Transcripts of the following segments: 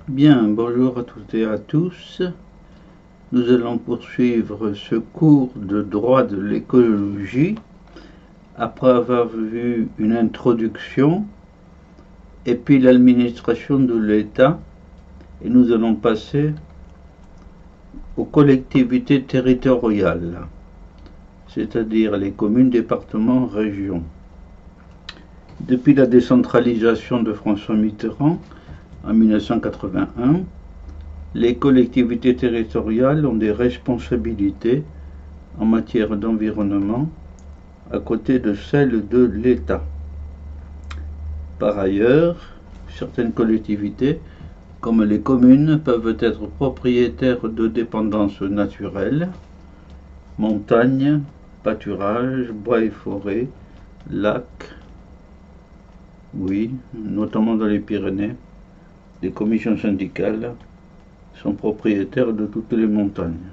Bien, bonjour à toutes et à tous. Nous allons poursuivre ce cours de droit de l'écologie après avoir vu une introduction et puis l'administration de l'État, et nous allons passer aux collectivités territoriales, c'est-à-dire les communes, départements, régions. Depuis la décentralisation de François Mitterrand en 1981, les collectivités territoriales ont des responsabilités en matière d'environnement à côté de celles de l'État. Par ailleurs, certaines collectivités, comme les communes, peuvent être propriétaires de dépendances naturelles, montagnes, pâturages, bois et forêts, lacs, oui, notamment dans les Pyrénées. Les commissions syndicales sont propriétaires de toutes les montagnes.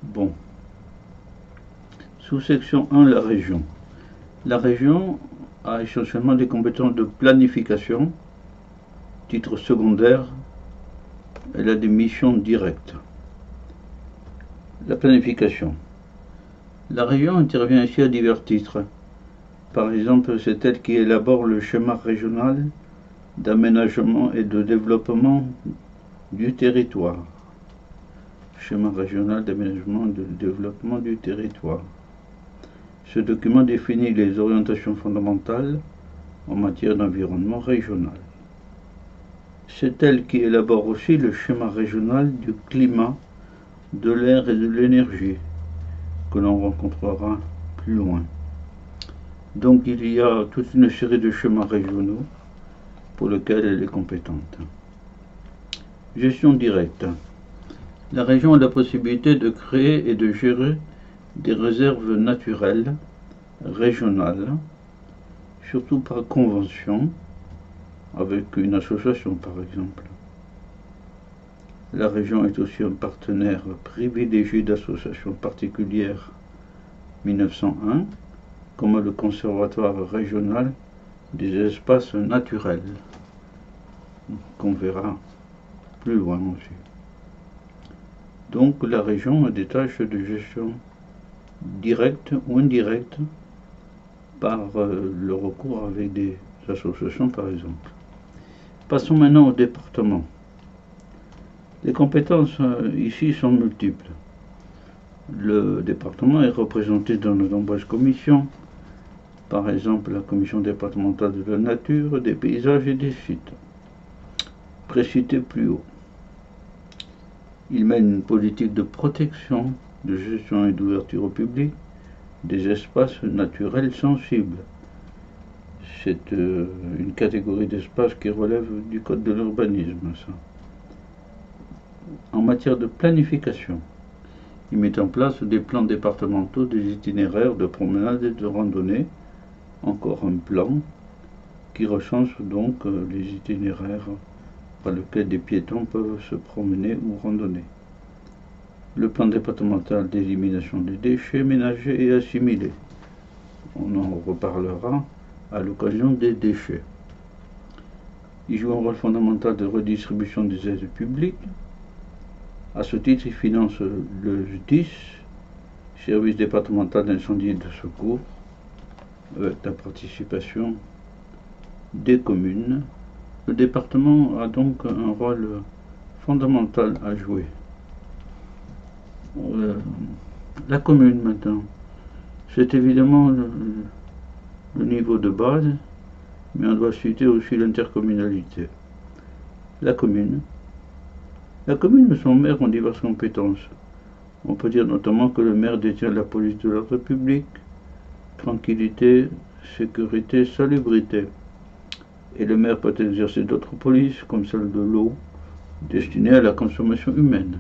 Bon. Sous-section 1, la région. La région a essentiellement des compétences de planification. Titre secondaire, elle a des missions directes. La planification. La région intervient ici à divers titres. Par exemple, c'est elle qui élabore le schéma régional d'aménagement et de développement du territoire. Schéma régional d'aménagement et de développement du territoire. Ce document définit les orientations fondamentales en matière d'environnement régional. C'est elle qui élabore aussi le schéma régional du climat, de l'air et de l'énergie, que l'on rencontrera plus loin. Donc il y a toute une série de schémas régionaux pour lesquels elle est compétente. Gestion directe. La région a la possibilité de créer et de gérer des réserves naturelles régionales, surtout par convention, avec une association par exemple. La région est aussi un partenaire privilégié d'associations particulières 1901, comme le Conservatoire régional des espaces naturels, qu'on verra plus loin aussi. Donc la région a des tâches de gestion directe ou indirecte par le recours avec des associations par exemple. Passons maintenant au département. Les compétences ici sont multiples. Le département est représenté dans de nombreuses commissions, par exemple la commission départementale de la nature, des paysages et des sites, précité plus haut. Il mène une politique de protection, de gestion et d'ouverture au public des espaces naturels sensibles. C'est une catégorie d'espaces qui relève du code de l'urbanisme, ça. En matière de planification, il met en place des plans départementaux, des itinéraires de promenade et de randonnée, encore un plan qui recense donc les itinéraires par lesquels des piétons peuvent se promener ou randonner. Le plan départemental d'élimination des déchets ménagers et assimilés. On en reparlera à l'occasion des déchets. Il joue un rôle fondamental de redistribution des aides publiques. À ce titre, il finance le SDIS, Service départemental d'incendie et de secours, avec la participation des communes. Le département a donc un rôle fondamental à jouer. La commune maintenant, c'est évidemment le niveau de base, mais on doit citer aussi l'intercommunalité. La commune, son maire ont diverses compétences. On peut dire notamment que le maire détient la police de l'ordre public, tranquillité, sécurité, salubrité. Et le maire peut exercer d'autres polices, comme celle de l'eau, destinée à la consommation humaine.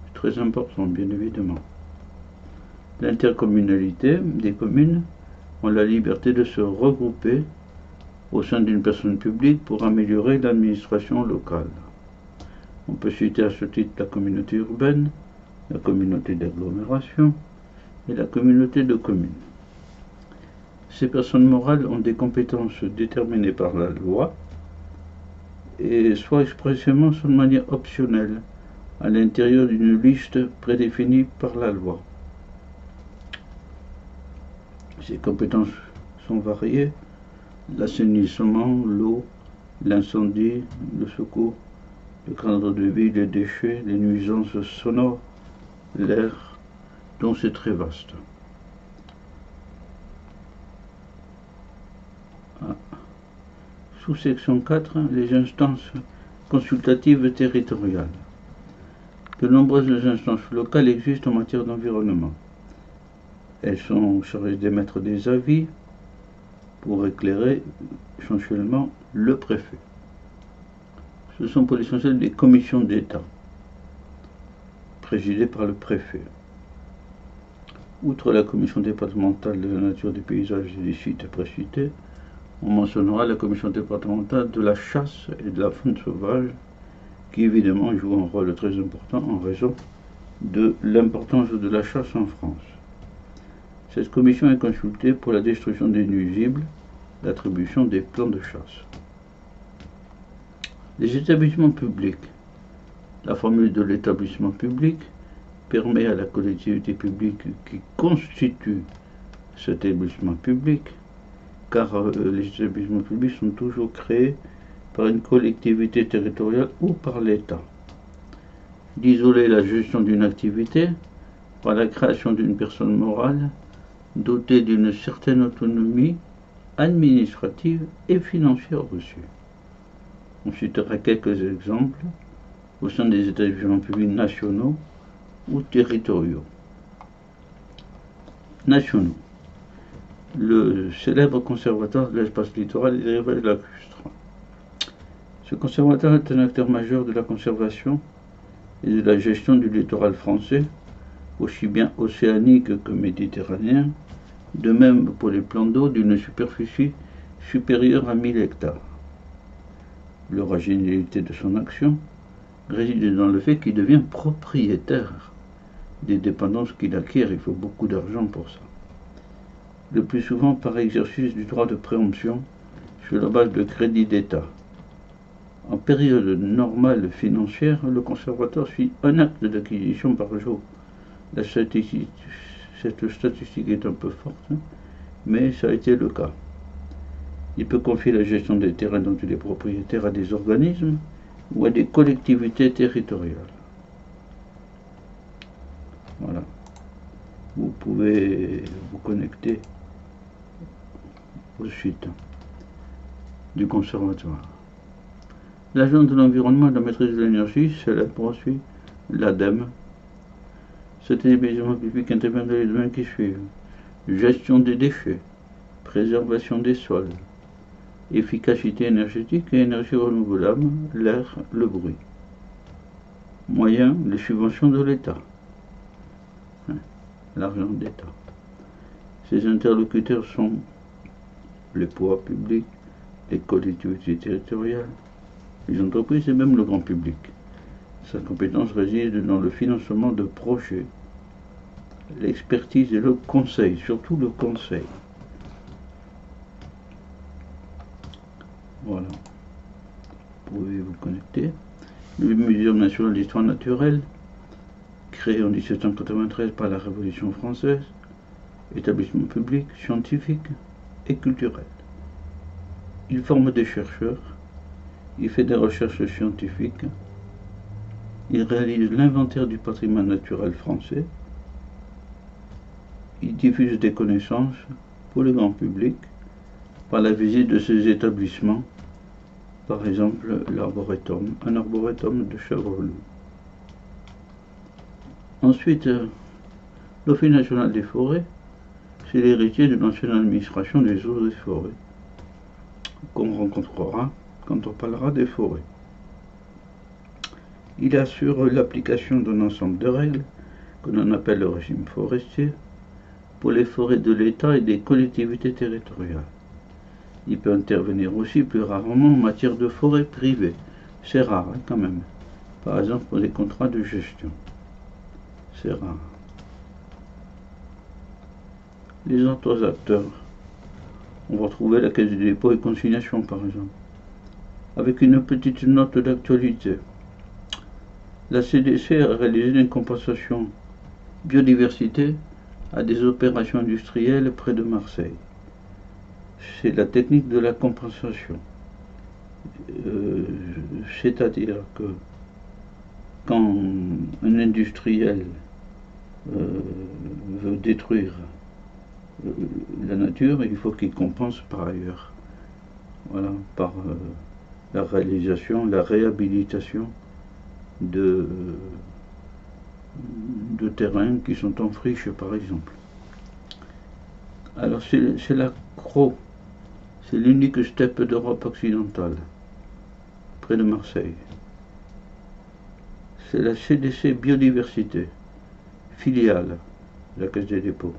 C'est très important, bien évidemment. L'intercommunalité des communes ont la liberté de se regrouper au sein d'une personne publique pour améliorer l'administration locale. On peut citer à ce titre la communauté urbaine, la communauté d'agglomération et la communauté de communes. Ces personnes morales ont des compétences déterminées par la loi et soit expressément, soit de manière optionnelle, à l'intérieur d'une liste prédéfinie par la loi. Ces compétences sont variées: l'assainissement, l'eau, l'incendie, le secours, le cadre de vie, les déchets, les nuisances sonores, l'air, donc c'est très vaste. Sous-section 4, les instances consultatives territoriales. De nombreuses instances locales existent en matière d'environnement. Elles sont chargées d'émettre des avis pour éclairer essentiellement le préfet. Ce sont pour l'essentiel des commissions d'État, présidées par le préfet. Outre la commission départementale de la nature, des paysages et des sites précités, on mentionnera la commission départementale de la chasse et de la faune sauvage, qui évidemment joue un rôle très important en raison de l'importance de la chasse en France. Cette commission est consultée pour la destruction des nuisibles, l'attribution des plans de chasse. Les établissements publics. La formule de l'établissement public permet à la collectivité publique qui constitue cet établissement public, car les établissements publics sont toujours créés par une collectivité territoriale ou par l'État, d'isoler la gestion d'une activité par la création d'une personne morale dotée d'une certaine autonomie administrative et financière reçue. On citera quelques exemples au sein des établissements publics nationaux ou territoriaux. Nationaux. Le célèbre conservatoire de l'espace littoral et des rivages lacustres. Ce conservatoire est un acteur majeur de la conservation et de la gestion du littoral français, aussi bien océanique que méditerranéen, de même pour les plans d'eau d'une superficie supérieure à 1000 hectares. L'originalité de son action réside dans le fait qu'il devient propriétaire des dépendances qu'il acquiert. Il faut beaucoup d'argent pour ça. Le plus souvent par exercice du droit de préemption sur la base de crédits d'État. En période normale financière, le conservateur suit un acte d'acquisition par jour. Cette statistique est un peu forte, mais ça a été le cas. Il peut confier la gestion des terrains dont il est propriétaire à des organismes ou à des collectivités territoriales. Voilà. Vous pouvez vous connecter au site du conservatoire. L'agence de l'environnement et de la maîtrise de l'énergie, célèbre aussi l'ADEME. Cet établissement public intervient dans les domaines qui suivent: gestion des déchets, préservation des sols, efficacité énergétique et énergie renouvelable, l'air, le bruit. Moyens, les subventions de l'État, l'argent d'État. Ces interlocuteurs sont les pouvoirs publics, les collectivités territoriales, les entreprises et même le grand public. Sa compétence réside dans le financement de projets, l'expertise et le conseil, surtout le conseil. Voilà. Vous pouvez vous connecter. Le Muséum national d'histoire naturelle, créé en 1793 par la Révolution française, établissement public, scientifique et culturel. Il forme des chercheurs, il fait des recherches scientifiques, il réalise l'inventaire du patrimoine naturel français, il diffuse des connaissances pour le grand public par la visite de ces établissements, par exemple l'arboretum, un arboretum de Chèvreloup. Ensuite, l'Office national des forêts, c'est l'héritier de l'ancienne administration des eaux et forêts, qu'on rencontrera quand on parlera des forêts. Il assure l'application d'un ensemble de règles, que l'on appelle le régime forestier, pour les forêts de l'État et des collectivités territoriales. Il peut intervenir aussi plus rarement en matière de forêt privée. C'est rare quand même. Par exemple pour des contrats de gestion. C'est rare. Les autres acteurs, on va retrouver la Caisse de dépôt et consignation par exemple. avec une petite note d'actualité. La CDC a réalisé une compensation biodiversité à des opérations industrielles près de Marseille. C'est la technique de la compensation. C'est-à-dire que quand un industriel veut détruire la nature, il faut qu'il compense par ailleurs. Voilà, par la réalisation, la réhabilitation de terrains qui sont en friche, par exemple. Alors c'est la CRO, c'est l'unique steppe d'Europe occidentale, près de Marseille. C'est la CDC Biodiversité, filiale de la Caisse des dépôts.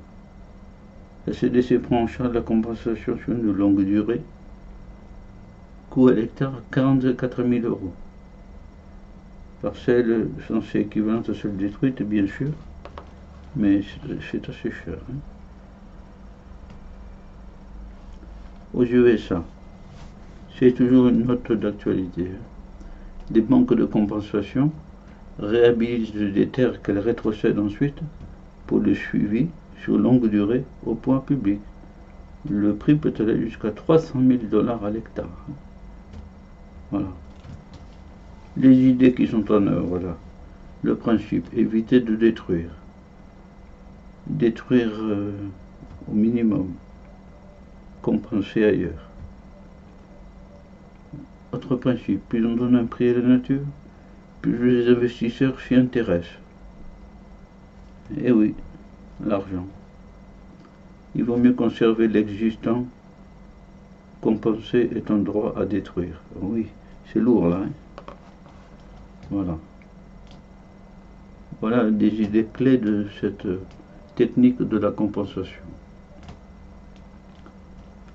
La CDC prend en charge la compensation sur une longue durée, coût à l'hectare 44 000 €. Parcelle censée équivalente à celle détruite, bien sûr, mais c'est assez cher. Aux USA, c'est toujours une note d'actualité. Des banques de compensation réhabilitent des terres qu'elles rétrocèdent ensuite pour le suivi sur longue durée au point public. Le prix peut aller jusqu'à 300 000 $ à l'hectare. Voilà. Les idées qui sont en œuvre, voilà. Le principe, éviter de détruire. Détruire au minimum. Compenser ailleurs. Autre principe, plus on donne un prix à la nature, plus les investisseurs s'y intéressent. Eh oui, l'argent. Il vaut mieux conserver l'existant. Compenser est un droit à détruire. Oui, c'est lourd là. Voilà. Voilà des idées clés de cette technique de la compensation.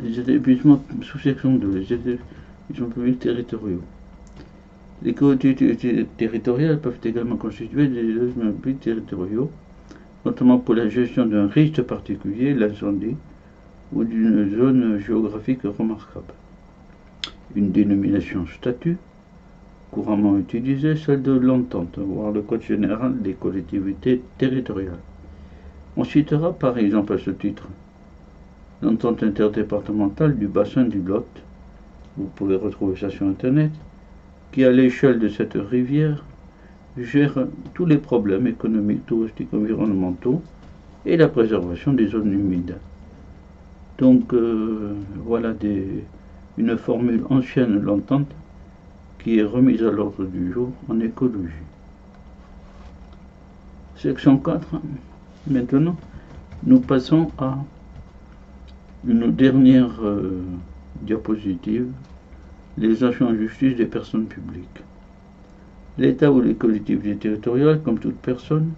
Les établissements sous-section 2, les établissements publics territoriaux. Les collectivités territoriales peuvent également constituer des établissements publics territoriaux, notamment pour la gestion d'un risque particulier, l'incendie, ou d'une zone géographique remarquable. Une dénomination statut, couramment utilisée, celle de l'entente, voire le code général des collectivités territoriales. On citera par exemple à ce titre l'entente interdépartementale du bassin du Lot, vous pouvez retrouver ça sur internet, qui à l'échelle de cette rivière gère tous les problèmes économiques, touristiques, environnementaux et la préservation des zones humides. Donc voilà une formule ancienne de l'entente qui est remise à l'ordre du jour en écologie. Section 4. Maintenant, nous passons à une dernière diapositive, les actions en justice des personnes publiques. L'État ou les collectivités territoriales, comme toute personne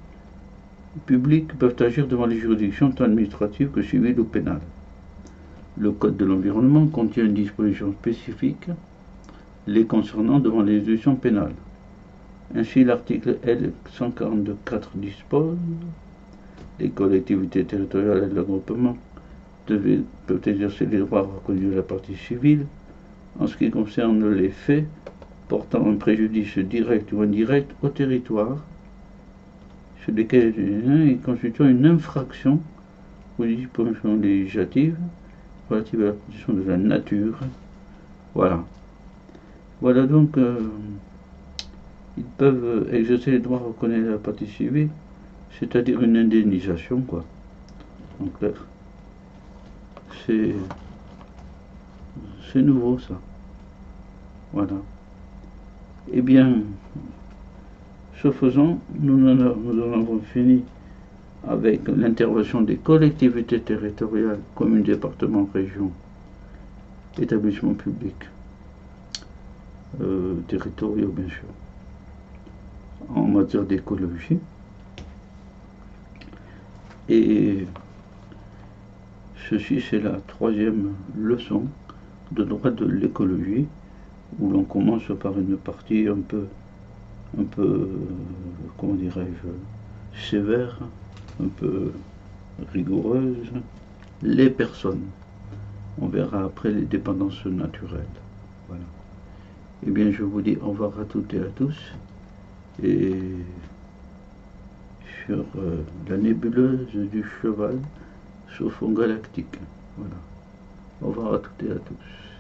publique, peuvent agir devant les juridictions tant administratives que civiles ou pénales. Le Code de l'environnement contient une disposition spécifique les concernant devant les juridictions pénales. Ainsi, l'article L. 142.4 dispose « Les collectivités territoriales et le groupement peuvent exercer les droits reconnus de la partie civile en ce qui concerne les faits portant un préjudice direct ou indirect au territoire, sur lesquels il constitue une infraction aux dispositions législatives relatives à la protection de la nature. » Voilà. Voilà donc, ils peuvent exercer les droits reconnus de la partie civile, c'est-à-dire une indemnisation, quoi, en clair. C'est nouveau, ça. Voilà. Eh bien, ce faisant, nous en avons fini avec l'intervention des collectivités territoriales, communes, départements, régions, établissements publics, territoriaux bien sûr, en matière d'écologie. Et ceci, c'est la troisième leçon de droit de l'écologie, où l'on commence par une partie un peu comment dirais-je, sévère, un peu rigoureuse, les personnes. On verra après les dépendances naturelles. Voilà. Eh bien, je vous dis au revoir à toutes et à tous. Et sur la nébuleuse du cheval sur fond galactique. Voilà. Au revoir à toutes et à tous.